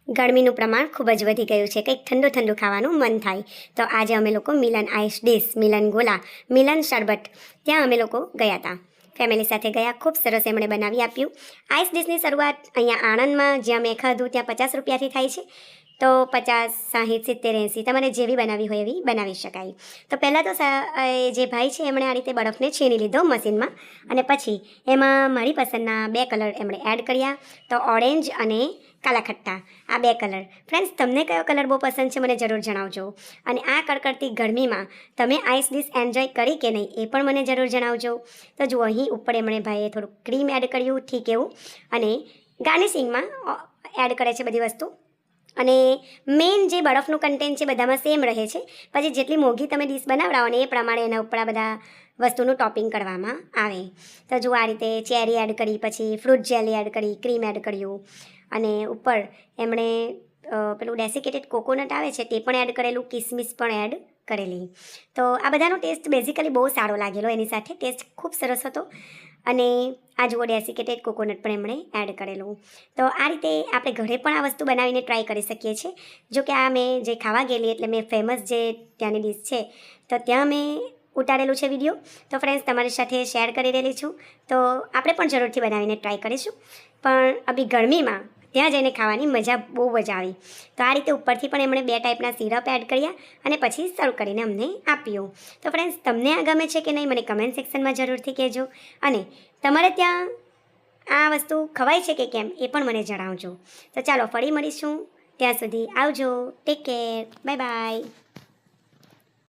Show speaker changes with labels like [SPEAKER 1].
[SPEAKER 1] ગરમીનું પ્રમાણ ખૂબ જ વધી ગયું છે, કંઈક ઠંડુ ઠંડુ ખાવાનું મન થાય. તો આજે અમે લોકો મિલન આઈસ ડીશ, મિલન ગોલા, મિલન શરબત ત્યાં અમે લોકો ગયા હતા. ફેમિલી સાથે ગયા, ખૂબ સરસ એમણે બનાવી આપ્યું. આઈસ ડીશની શરૂઆત અહીંયા આણંદમાં જ્યાં મેં ખાધું ત્યાં 50 રૂપિયાથી થાય છે. તો 50, 60, 70, 80 તમારે જેવી બનાવી હોય એવી બનાવી શકાય. તો પહેલાં તો જે ભાઈ છે એમણે આ રીતે બરફને છીણી લીધો મશીનમાં, અને પછી એમાં મારી પસંદના 2 કલર એમણે એડ કર્યા. તો ઓરેન્જ અને કાલા ખટ્ટા, આ 2 કલર. ફ્રેન્ડ્સ, તમને કયો કલર બહુ પસંદ છે મને જરૂર જણાવજો. અને આ કડકડતી ગરમીમાં તમે આઈસ ડીશ એન્જોય કરી કે નહીં એ પણ મને જરૂર જણાવજો. તો જુઓ, અહીં ઉપર એમણે ભાઈએ થોડુંક ક્રીમ એડ કર્યું, ઠીક એવું, અને ગાર્નિશિંગમાં એડ કરે છે બધી વસ્તુ. અને મેઇન જે બરફનું કન્ટેન્ટ છે બધામાં સેમ રહે છે. પછી જેટલી મોંઘી તમે ડીશ બનાવડાવો ને એ પ્રમાણે એના ઉપર આ બધા વસ્તુનું ટોપિંગ કરવામાં આવે. તો જુઓ, આ રીતે ચેરી એડ કરી, પછી ફ્રૂટ જેલી એડ કરી, ક્રીમ એડ કર્યું, અને ઉપર એમણે પેલું ડેસિકેટેડ કોકોનટ આવે છે તે પણ એડ કરેલું, કિસમિસ પણ એડ કરેલી. તો આ બધાનો ટેસ્ટ બેઝિકલી બહુ સારો લાગેલો, એની સાથે ટેસ્ટ ખૂબ સરસ હતો. અને આ જુઓ, ડેસિકેટેડ કોકોનટ પણ એમણે એડ કરેલું. તો આ રીતે આપણે ઘરે પણ આ વસ્તુ બનાવીને ટ્રાય કરી શકીએ છીએ. જો કે આ મેં જે ખાવા ગયેલી, એટલે મેં ફેમસ જે ત્યાંની ડીશ છે તો ત્યાં મેં ઉતારેલું છે વિડીયો. તો ફ્રેન્ડ્સ, તમારી સાથે શેર કરી રહેલી છું. તો આપણે પણ જરૂરથી બનાવીને ટ્રાય કરીશું. પણ અભી ગરમીમાં ત્યાં જઈને ખાવાની મજા બહુ જ આવી. તો આ રીતે ઉપરથી પણ એમણે 2 ટાઈપના સિરપ એડ કર્યા અને પછી સર્વ કરીને અમને આપ્યું. તો ફ્રેન્ડ્સ, તમને આ ગમે છે કે નહીં મને કમેન્ટ સેક્શનમાં જરૂરથી કહેજો. અને તમારે ત્યાં આ વસ્તુ ખવાય છે કે કેમ એ પણ મને જણાવજો. તો ચાલો, ફરી મળીશું. ત્યાં સુધી આવજો. Take care. Bye bye.